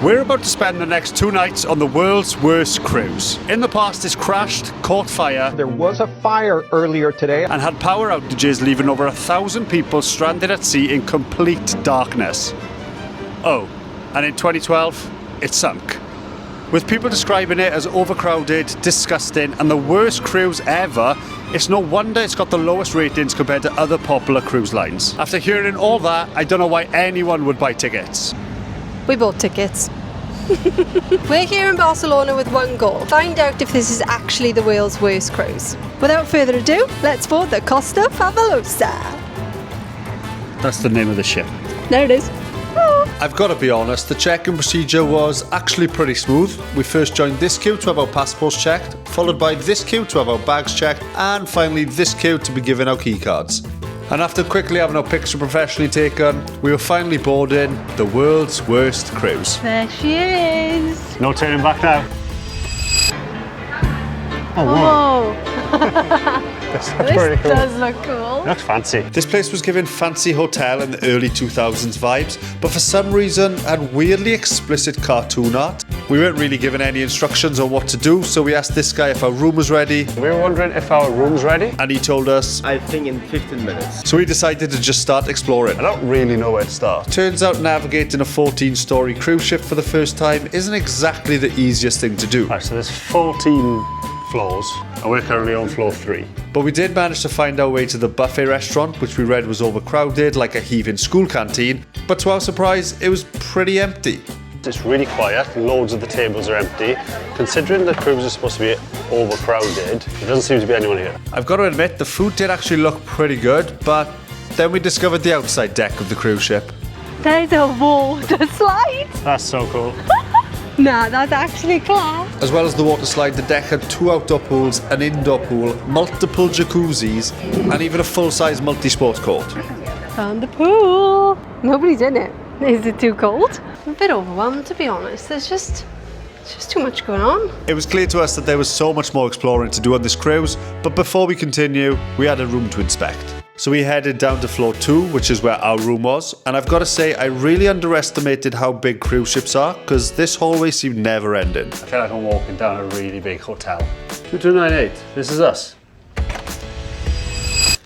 We're about to spend the next 2 nights on the world's worst cruise. In the past, it's crashed, caught fire. There was a fire earlier today. And had power outages, leaving over 1,000 people stranded at sea in complete darkness. Oh, and in 2012, it sunk. With people describing it as overcrowded, disgusting, and the worst cruise ever, it's no wonder it's got the lowest ratings compared to other popular cruise lines. After hearing all that, I don't know why anyone would buy tickets. We bought tickets. We're here in Barcelona with one goal: find out if this is actually the world's worst cruise. Without further ado, let's board the Costa Fabulosa. That's the name of the ship. There it is. I've got to be honest, the check-in procedure was actually pretty smooth. We first joined this queue to have our passports checked, followed by this queue to have our bags checked, and finally this queue to be given our key cards. And after quickly having our picture professionally taken, we were finally boarding the world's worst cruise. There she is. No turning back now. Oh, That's this pretty cool. does look cool. Looks fancy. This place was giving fancy hotel in the early 2000s vibes, but for some reason had weirdly explicit cartoon art. We weren't really given any instructions on what to do, so we asked this guy if our room was ready. We were wondering if our room's ready, and he told us, I think in 15 minutes. so we decided to just start exploring. I don't really know where to start. Turns out navigating a 14-story cruise ship for the first time isn't exactly the easiest thing to do. Right, so there's 14 floors, and we're currently on floor 3. But we did manage to find our way to the buffet restaurant, which we read was overcrowded like a heaving school canteen, but to our surprise, it was pretty empty. It's really quiet, loads of the tables are empty. Considering the cruise is supposed to be overcrowded, there doesn't seem to be anyone here. I've got to admit, the food did actually look pretty good, but then we discovered the outside deck of the cruise ship. There's a water slide. That's so cool. Nah, that's actually class. As well as the water slide, the deck had 2 outdoor pools, an indoor pool, multiple jacuzzis, and even a full-size multi-sport court. Found the pool. Nobody's in it. Is it too cold? I'm a bit overwhelmed, to be honest. It's just too much going on. It was clear to us that there was so much more exploring to do on this cruise, but before we continue, we had a room to inspect. So we headed down to floor 2, which is where our room was, and I've got to say, I really underestimated how big cruise ships are, because this hallway seemed never ending. I feel like I'm walking down a really big hotel. 2298, this is us.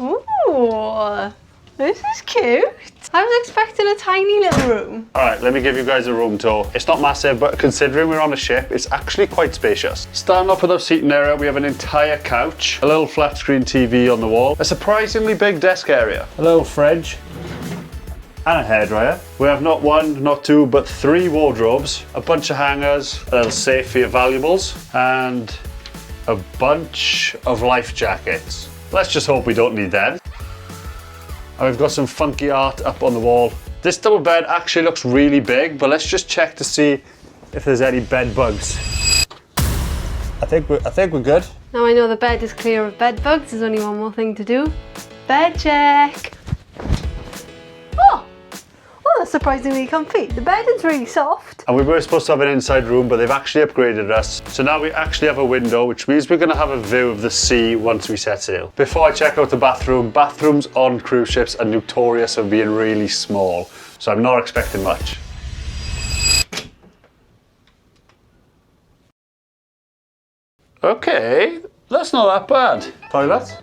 Ooh, this is cute. I was expecting a tiny little room. All right, let me give you guys a room tour. It's not massive, but considering we're on a ship, it's actually quite spacious. Starting off with our seating area, we have an entire couch, a little flat screen TV on the wall, a surprisingly big desk area, a little fridge, and a hairdryer. We have not 1, not 2, but 3 wardrobes, a bunch of hangers, a little safe for your valuables, and a bunch of life jackets. Let's just hope we don't need them. And we've got some funky art up on the wall. This double bed actually looks really big, but let's just check to see if there's any bed bugs. I think we're good. Now I know the bed is clear of bed bugs. There's only one more thing to do. Bed check. Oh, that's surprisingly comfy. The bed is really soft. And we were supposed to have an inside room, but they've actually upgraded us. So now we actually have a window, which means we're gonna have a view of the sea once we set sail. Before I check out the bathroom, bathrooms on cruise ships are notorious for being really small. So I'm not expecting much. Okay, that's not that bad. Toilet?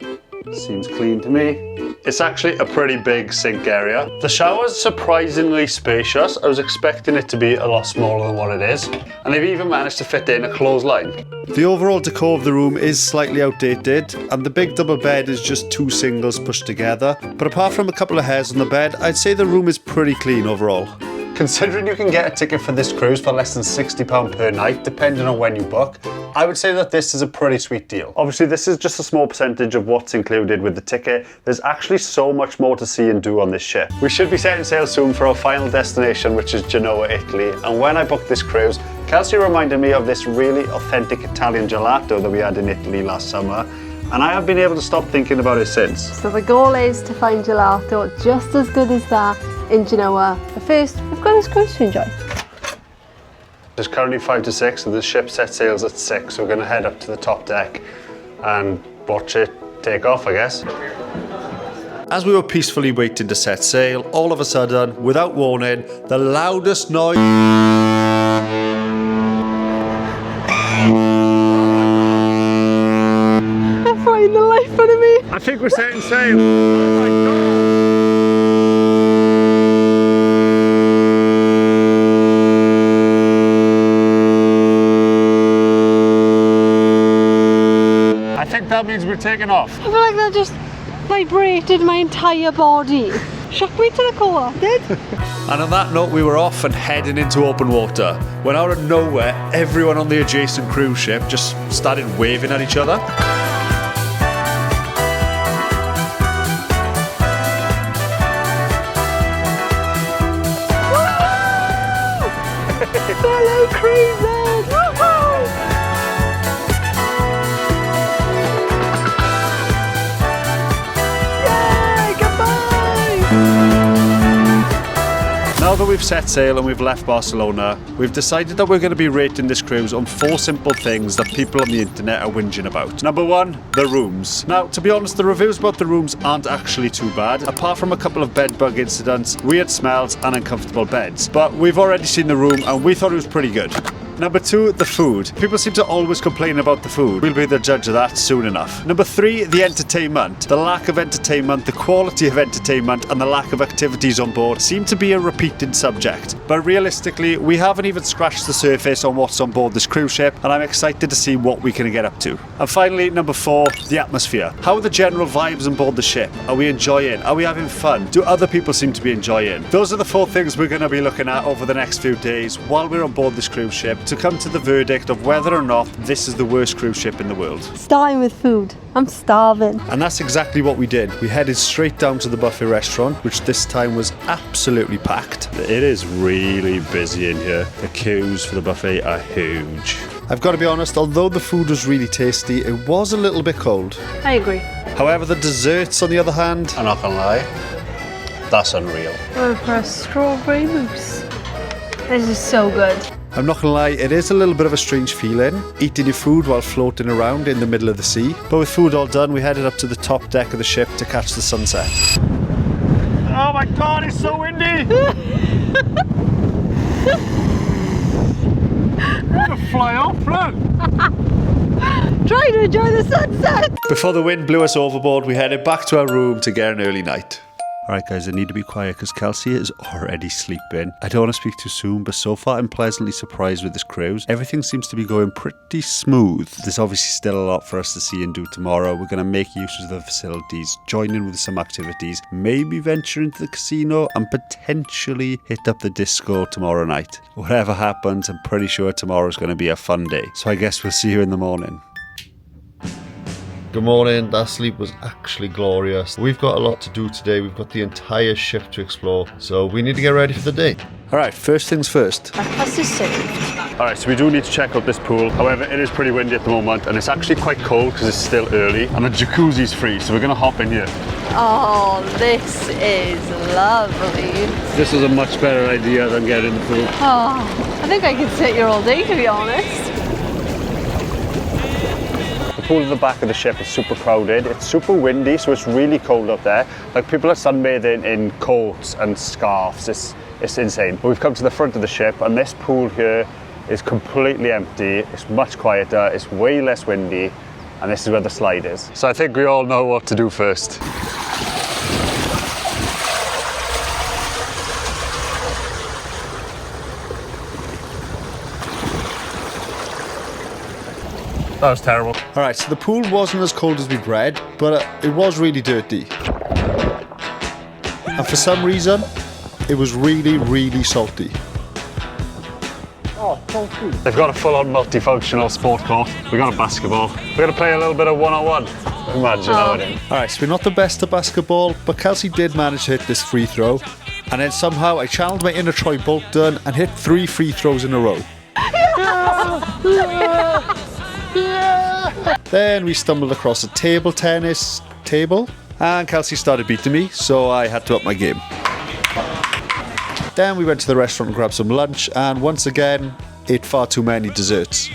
Seems clean to me. It's actually a pretty big sink area. The shower's surprisingly spacious. I was expecting it to be a lot smaller than what it is. And they've even managed to fit in a clothesline. The overall decor of the room is slightly outdated, and the big double bed is just 2 singles pushed together. But apart from a couple of hairs on the bed, I'd say the room is pretty clean overall. Considering you can get a ticket for this cruise for less than £60 per night, depending on when you book, I would say that this is a pretty sweet deal. Obviously, this is just a small percentage of what's included with the ticket. There's actually so much more to see and do on this ship. We should be setting sail soon for our final destination, which is Genoa, Italy. And when I booked this cruise, Kelsey reminded me of this really authentic Italian gelato that we had in Italy last summer. And I have been able to stop thinking about it since. So the goal is to find gelato just as good as that in Genoa. But first, we've got this cruise to enjoy. It's currently 5 to 6, and the ship sets sails at 6, so we're going to head up to the top deck and watch it take off, I guess. As we were peacefully waiting to set sail, all of a sudden, without warning, the loudest noise we're setting sail. Oh my God. I think that means we're taking off. I feel like that just vibrated my entire body. Shook me to the core. Did? And on that note, we were off and heading into open water, when out of nowhere, everyone on the adjacent cruise ship just started waving at each other. Fellow cruisers! Woohoo! Yay! Goodbye! Now that we've set sail and we've left Barcelona, we've decided that we're going to be rating this cruise on 4 simple things that people on the internet are whinging about. Number 1, the rooms. Now, to be honest, the reviews about the rooms aren't actually too bad, apart from a couple of bed bug incidents, weird smells and uncomfortable beds. But we've already seen the room and we thought it was pretty good. Number 2, the food. People seem to always complain about the food. We'll be the judge of that soon enough. Number 3, the entertainment. The lack of entertainment, the quality of entertainment, and the lack of activities on board seem to be a repeated subject. But realistically, we haven't even scratched the surface on what's on board this cruise ship, and I'm excited to see what we can get up to. And finally, number 4, the atmosphere. How are the general vibes on board the ship? Are we enjoying? Are we having fun? Do other people seem to be enjoying? Those are the 4 things we're going to be looking at over the next few days while we're on board this cruise ship, to come to the verdict of whether or not this is the worst cruise ship in the world. Starting with food. I'm starving. And that's exactly what we did. We headed straight down to the buffet restaurant, which this time was absolutely packed. It is really busy in here. The queues for the buffet are huge. I've got to be honest, although the food was really tasty, it was a little bit cold. I agree. However, the desserts, on the other hand, I'm not gonna lie, that's unreal. Going for a strawberry mousse. This is so good. I'm not gonna lie, it is a little bit of a strange feeling, eating your food while floating around in the middle of the sea. But with food all done, we headed up to the top deck of the ship to catch the sunset. Oh my God, it's so windy! I'm gonna fly off, look! Try to enjoy the sunset! Before the wind blew us overboard, we headed back to our room to get an early night. Alright guys, I need to be quiet because Kelsey is already sleeping. I don't want to speak too soon, but so far I'm pleasantly surprised with this cruise. Everything seems to be going pretty smooth. There's obviously still a lot for us to see and do tomorrow. We're going to make use of the facilities, join in with some activities, maybe venture into the casino and potentially hit up the disco tomorrow night. Whatever happens, I'm pretty sure tomorrow's going to be a fun day. So I guess we'll see you in the morning. Good morning. That sleep was actually glorious. We've got a lot to do today. We've got the entire ship to explore, so we need to get ready for the day. Alright, first things first. Breakfast is served. Alright, so we do need to check out this pool. However, it is pretty windy at the moment and it's actually quite cold because it's still early and the jacuzzi's free, so we're going to hop in here. Oh, this is lovely. This is a much better idea than getting in the pool. Oh, I think I could sit here all day, to be honest. The pool at the back of the ship is super crowded. It's super windy, so it's really cold up there. Like, people are sunbathing in coats and scarves. It's insane. But we've come to the front of the ship and this pool here is completely empty. It's much quieter, it's way less windy, and this is where the slide is. So I think we all know what to do first. That was terrible. Alright, so the pool wasn't as cold as we'd read, but it was really dirty. And for some reason, it was really, really salty. Oh, salty. They've got a full-on multifunctional sport court. We've got a basketball. We're going to play a little bit of one-on-one. Imagine how it is. Alright, so we're not the best at basketball, but Kelsey did manage to hit this free throw. And then somehow I channeled my inner Troy Bolton and hit 3 free throws in a row. Then we stumbled across a table tennis table and Kelsey started beating me, so I had to up my game. Then we went to the restaurant and grabbed some lunch and once again ate far too many desserts.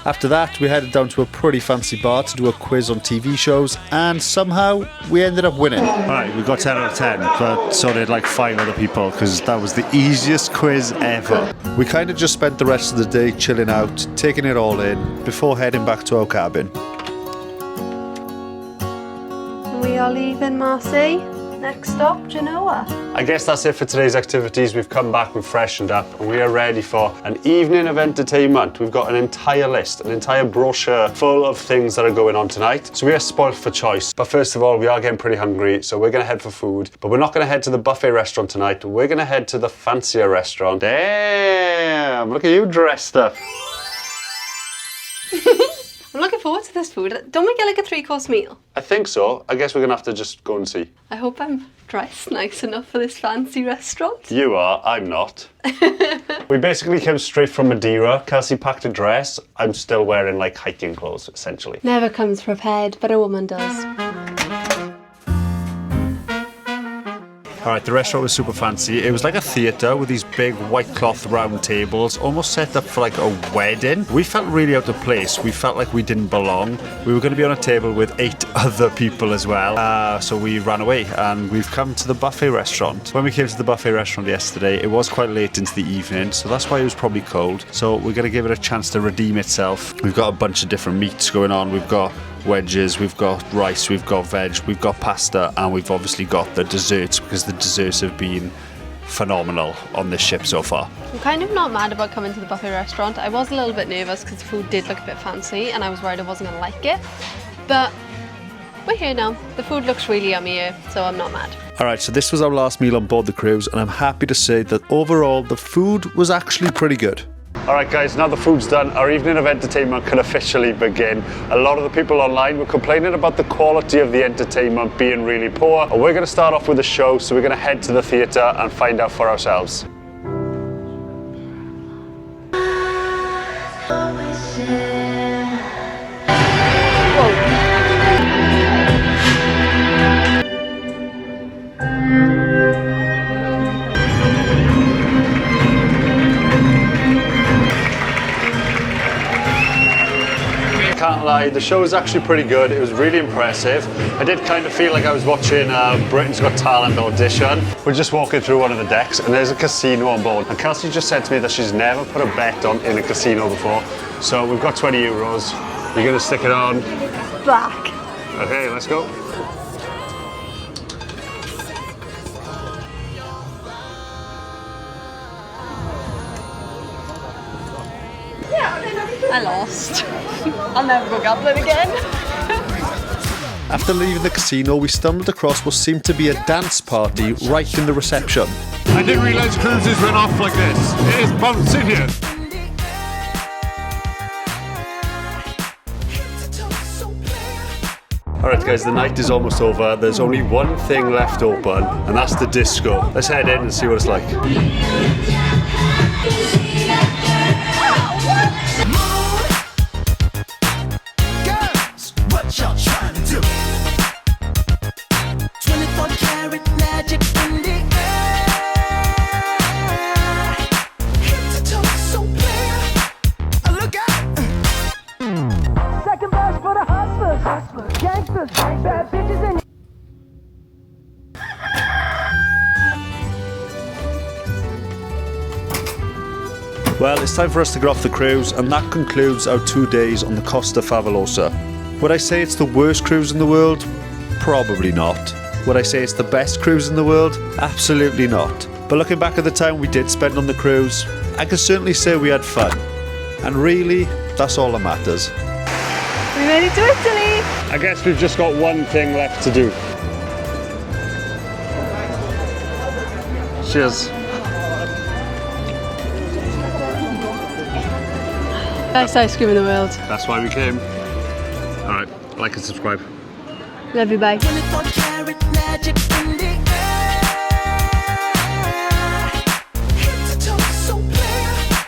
After that we headed down to a pretty fancy bar to do a quiz on TV shows and somehow we ended up winning. Alright, we got 10 out of 10, but so did like 5 other people because that was the easiest quiz ever. We kind of just spent the rest of the day chilling out, taking it all in before heading back to our cabin. we are leaving Marseille. Next stop, Genoa. I guess that's it for today's activities. We've come back, we've freshened up, and we are ready for an evening of entertainment. We've got an entire list, an entire brochure full of things that are going on tonight. So we are spoiled for choice. But first of all, we are getting pretty hungry, so we're gonna head for food. But we're not gonna head to the buffet restaurant tonight. We're gonna head to the fancier restaurant. Damn, look at you dressed up. I'm looking forward to this food. Don't we get like a 3-course meal? I think so. I guess we're gonna have to just go and see. I hope I'm dressed nice enough for this fancy restaurant. You are, I'm not. We basically came straight from Madeira. Kelsey packed a dress. I'm still wearing like hiking clothes, essentially. Never comes prepared, but a woman does. All right, the restaurant was super fancy. It was like a theatre with these big white cloth round tables, almost set up for like a wedding. We felt really out of place. We felt like we didn't belong. We were going to be on a table with 8 other people as well. So we ran away and we've come to the buffet restaurant. When we came to the buffet restaurant yesterday, it was quite late into the evening, so that's why it was probably cold. So we're going to give it a chance to redeem itself. We've got a bunch of different meats going on. We've got wedges, we've got rice, we've got veg, we've got pasta, and we've obviously got the desserts because the desserts have been phenomenal on this ship so far. I'm kind of not mad about coming to the buffet restaurant. I was a little bit nervous because the food did look a bit fancy and I was worried I wasn't going to like it. But we're here now. The food looks really yummy here, so I'm not mad. Alright, so this was our last meal on board the cruise, and I'm happy to say that overall the food was actually pretty good. Alright guys, now the food's done, our evening of entertainment can officially begin. A lot of the people online were complaining about the quality of the entertainment being really poor. And we're going to start off with a show, so we're going to head to the theatre and find out for ourselves. Can't lie, the show was actually pretty good. It was really impressive. I did kind of feel like I was watching Britain's Got Talent audition. We're just walking through one of the decks and there's a casino on board. And Kelsey just said to me that she's never put a bet on in a casino before. So we've got 20 euros. You're gonna stick it on? Black. Okay, let's go. I lost. I'll never go gambling again. After leaving the casino, we stumbled across what seemed to be a dance party right in the reception. I didn't realise cruises went off like this. It is bouncing here. Alright guys, the night is almost over. There's only one thing left open, and that's the disco. Let's head in and see what it's like. Well, it's time for us to get off the cruise, and that concludes our 2 days on the Costa Favolosa. Would I say it's the worst cruise in the world? Probably not. Would I say it's the best cruise in the world? Absolutely not. But looking back at the time we did spend on the cruise, I can certainly say we had fun. And really, that's all that matters. We made it to Italy! I guess we've just got one thing left to do. Cheers. Best ice cream in the world. That's why we came. Alright, like and subscribe. Love you, bye. 24 karat magic in the